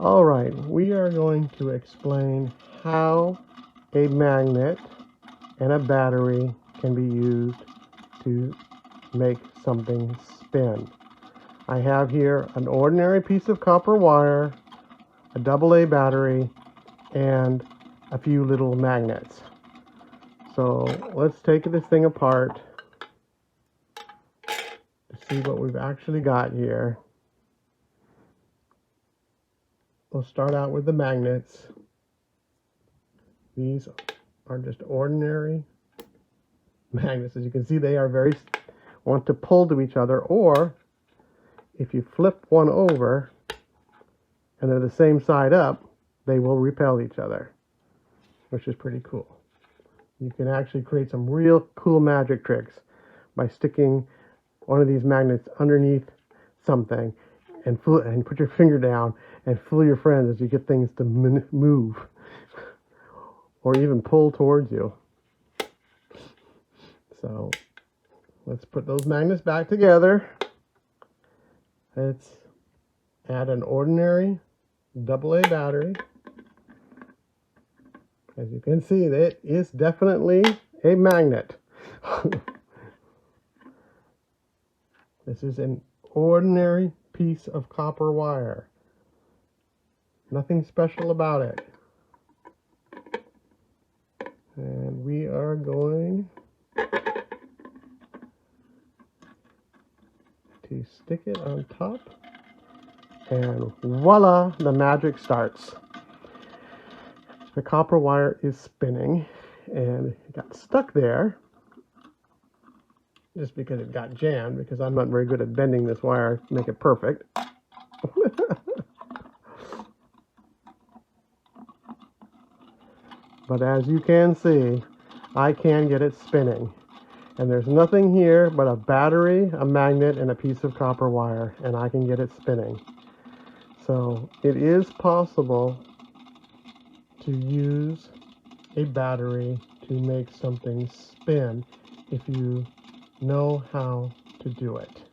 All right, we are going to explain how a magnet and a battery can be used to make something spin. I have here an ordinary piece of copper wire, a AA battery, and a few little magnets. So let's take this thing apart to see what we've actually got here. We'll start out with the magnets. These are just ordinary magnets. As you can see, they are want to pull to each other, or if you flip one over and they're the same side up, they will repel each other, which is pretty cool. You can actually create some real cool magic tricks by sticking one of these magnets underneath something and put your finger down and fool your friends as you get things to move or even pull towards you. So let's put those magnets back together. Let's add an ordinary AA battery. As you can see, it is definitely a magnet. This is an ordinary piece of copper wire. Nothing special about it. And we are going to stick it on top. And voila, the magic starts. The copper wire is spinning, and it got stuck there just because it got jammed, because I'm not very good at bending this wire to make it perfect. But as you can see, I can get it spinning. And there's nothing here but a battery, a magnet, and a piece of copper wire, and I can get it spinning. So it is possible to use a battery to make something spin if you know how to do it.